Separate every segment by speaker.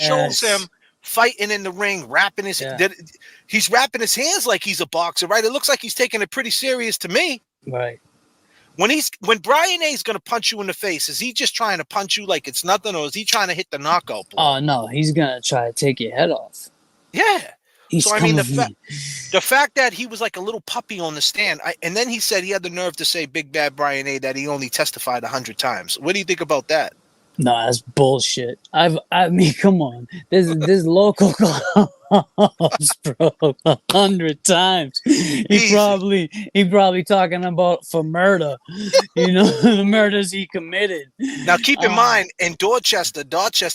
Speaker 1: shows him fighting in the ring, he's wrapping his hands like he's a boxer, right? It looks like he's taking it pretty serious to me.
Speaker 2: Right.
Speaker 1: When Brian A's gonna punch you in the face, is he just trying to punch you like it's nothing, or is he trying to hit the knockout blow?
Speaker 2: Oh no, he's gonna try to take your head off.
Speaker 1: Yeah.
Speaker 2: He's
Speaker 1: so I mean, the fact that he was like a little puppy on the stand, and then he said he had the nerve to say, "Big Bad Brian A," that he only testified 100 times. What do you think about that?
Speaker 2: No, that's bullshit. I mean, come on. This local calls, bro, 100 times. He probably talking about for murder. You know, the murders he committed.
Speaker 1: Now keep in mind, in Dorchester,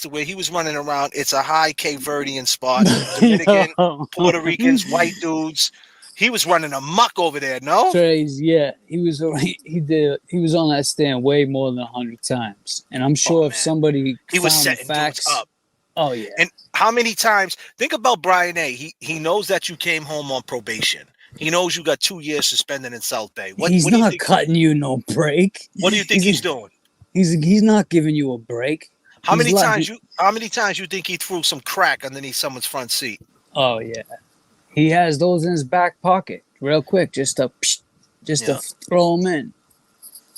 Speaker 1: where he was running around, it's a high Cape Verdean spot. Dominican, Puerto Ricans, white dudes. He was running amok over there, no?
Speaker 2: Crazy, yeah. He was on that stand way more than 100 times. And I'm sure if somebody
Speaker 1: he was setting
Speaker 2: facts
Speaker 1: up.
Speaker 2: Oh yeah.
Speaker 1: And how many times, think about Brian A. He knows that you came home on probation. He knows you got 2 years suspended in South Bay.
Speaker 2: He's not cutting you no break.
Speaker 1: What do you think he's doing?
Speaker 2: He's not giving you a break.
Speaker 1: How many times you think he threw some crack underneath someone's front seat?
Speaker 2: Oh yeah. He has those in his back pocket, real quick, just to throw them in,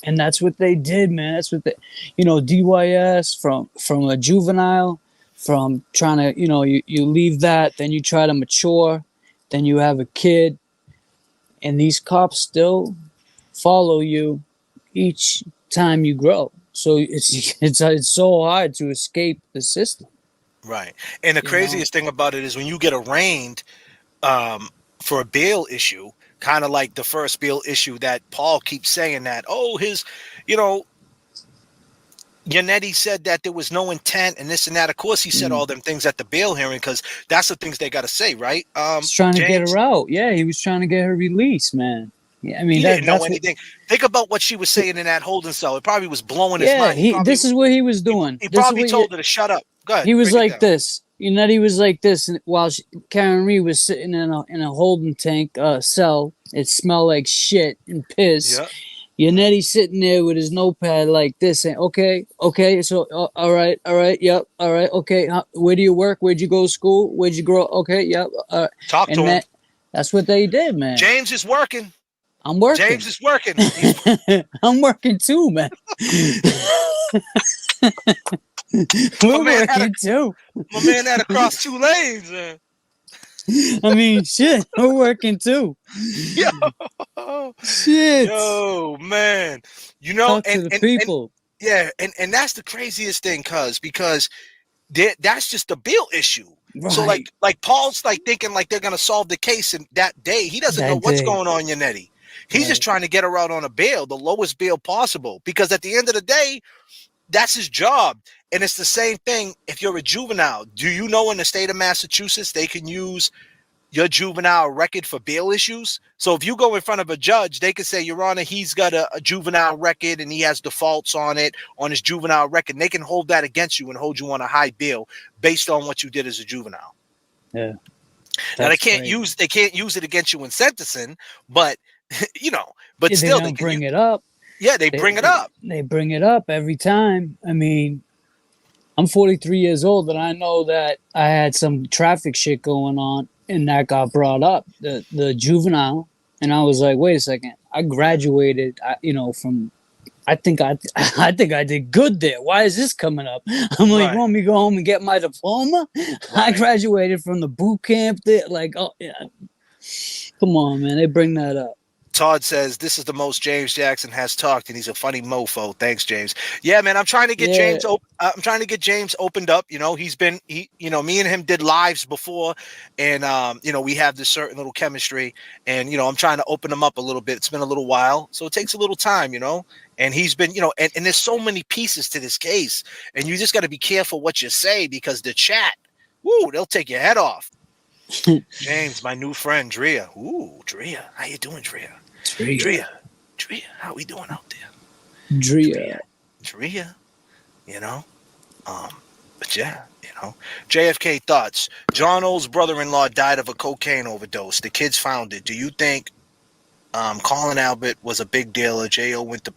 Speaker 2: and that's what they did, man. That's what DYS from a juvenile, from trying to, you leave that, then you try to mature, then you have a kid, and these cops still follow you each time you grow. So it's so hard to escape the system.
Speaker 1: Right, and the craziest thing about it is when you get arraigned. For a bail issue, kind of like the first bail issue that Paul keeps saying that, Yannetti said that there was no intent and this and that. Of course, he said all them things at the bail hearing because that's the things they got to say, right?
Speaker 2: He's trying to get her out. Yeah, he was trying to get her released, man. Yeah, I mean,
Speaker 1: he didn't know anything. Think about what she was saying in that holding cell. It probably was blowing his mind.
Speaker 2: This is what he was doing.
Speaker 1: He probably told her to shut up. Go ahead.
Speaker 2: He was like this. Yannetti was like this while Karen Reed was sitting in a holding tank cell. It smelled like shit and piss. Yeah. Yannetti sitting there with his notepad like this, saying, "Okay, so all right, yep, all right, okay. Where do you work? Where'd you go to school? Where'd you grow? Okay, yep."
Speaker 1: Talk to him.
Speaker 2: That's what they did, man.
Speaker 1: James is working.
Speaker 2: I'm working.
Speaker 1: James is working.
Speaker 2: I'm working too, man. We're working too.
Speaker 1: My man had to cross 2 lanes, man.
Speaker 2: I mean, shit, we're working too.
Speaker 1: Yo,
Speaker 2: shit.
Speaker 1: Yo, man.
Speaker 2: Talk to the people.
Speaker 1: And that's the craziest thing, because that's just a bail issue.
Speaker 2: Right.
Speaker 1: So like Paul's like thinking like they're gonna solve the case in that day. He doesn't know what's going on, Yannetti. He's just trying to get her out on a bail, the lowest bail possible, because at the end of the day, that's his job. And it's the same thing if you're a juvenile. Do you know in the state of Massachusetts, they can use your juvenile record for bail issues? So if you go in front of a judge, they can say, Your Honor, he's got a juvenile record and he has defaults on it, on his juvenile record. And they can hold that against you and hold you on a high bail based on what you did as a juvenile.
Speaker 2: Yeah.
Speaker 1: Now they can't use it against you in sentencing, but still
Speaker 2: they bring it up.
Speaker 1: Yeah, they bring it up.
Speaker 2: They bring it up every time. I mean, I'm 43 years old, and I know that I had some traffic shit going on, and that got brought up, the juvenile, and I was like, wait a second, I graduated, from. I think I did good there. Why is this coming up? I'm like, want me to go home and get my diploma? Right. I graduated from the boot camp there. Like, oh yeah, come on, man, they bring that up.
Speaker 1: Todd says this is the most James Jackson has talked, and he's a funny mofo. Thanks, James. Yeah, man, I'm trying to get James. I'm trying to get James opened up. He's been me and him did lives before, and we have this certain little chemistry, and I'm trying to open him up a little bit. It's been a little while, so it takes a little time, And he's been, and there's so many pieces to this case, and you just got to be careful what you say because the chat, they'll take your head off. James, my new friend Drea. Ooh, Drea, how you doing, Drea? Drea, how we doing out there?
Speaker 2: Drea.
Speaker 1: But yeah, JFK thoughts. John O's brother-in-law died of a cocaine overdose. The kids found it. Do you think Colin Albert was a big deal or J.O. went to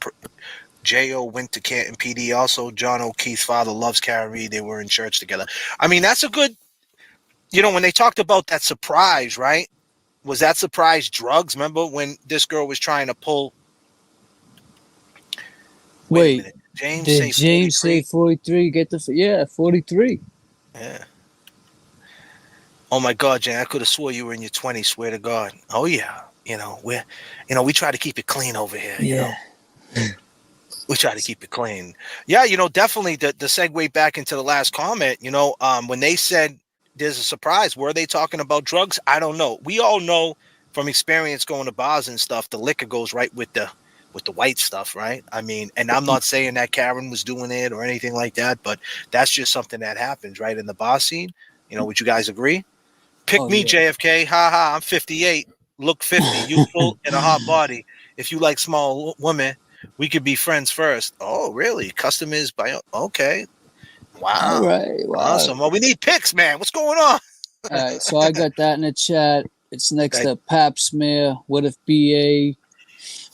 Speaker 1: J.O. went to Canton PD. Also, John O'Keefe's father loves Karen Reed. They were in church together. I mean, that's a good, when they talked about that surprise, right? Was that surprise drugs? Remember when this girl was trying to pull? Wait a
Speaker 2: Wait,
Speaker 1: minute. James
Speaker 2: did
Speaker 1: say
Speaker 2: James say
Speaker 1: 43?
Speaker 2: 43? Yeah, 43.
Speaker 1: Yeah. Oh my God, Jane, I could have swore you were in your 20s, swear to God. Oh yeah. We try to keep it clean over here,
Speaker 2: Yeah.
Speaker 1: We try to keep it clean. Yeah, definitely the segue back into the last comment, when they said there's a surprise, were they talking about drugs? I don't know. We all know from experience going to bars and stuff, the liquor goes right with the white stuff, right? I mean, and I'm not saying that Karen was doing it or anything like that, but that's just something that happens, right, in the bar scene. Would you guys agree? Pick
Speaker 2: Oh
Speaker 1: me,
Speaker 2: yeah.
Speaker 1: JFK. Ha ha. I'm 58. Look 50. Youthful and a hot body. If you like small women, we could be friends first. Oh, really? Custom is by. Okay.
Speaker 2: All
Speaker 1: Wow.
Speaker 2: right. Wow.
Speaker 1: Awesome. Well, we need picks, man. What's going on?
Speaker 2: All right. So I got that in the chat. It's next
Speaker 1: Okay.
Speaker 2: to Pap Smear. What if BA?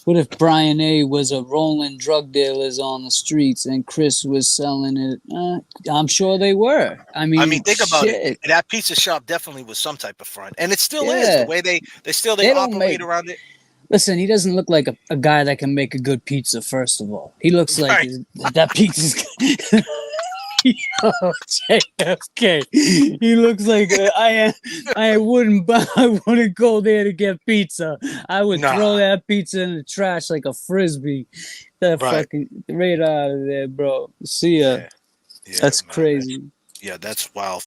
Speaker 2: What if Brian A was a rolling drug dealers on the streets and Chris was selling it? I'm sure they were. I
Speaker 1: I mean,
Speaker 2: mean,
Speaker 1: think about it.
Speaker 2: shit.
Speaker 1: That pizza shop definitely was some type of front, and it still is. The
Speaker 2: Yeah.
Speaker 1: way they
Speaker 2: They don't
Speaker 1: operate
Speaker 2: make.
Speaker 1: around it.
Speaker 2: Listen, he doesn't look like a guy that can make a good pizza. First of all, he looks like
Speaker 1: Right.
Speaker 2: that pizza's. Yo, JFK. He looks like I wouldn't buy, I wouldn't go there to get pizza. I would
Speaker 1: Nah.
Speaker 2: throw that pizza in the trash like a frisbee. That
Speaker 1: Right.
Speaker 2: fucking right out of there, bro. See ya.
Speaker 1: Yeah. Yeah,
Speaker 2: That's
Speaker 1: man.
Speaker 2: crazy.
Speaker 1: Yeah, that's wild.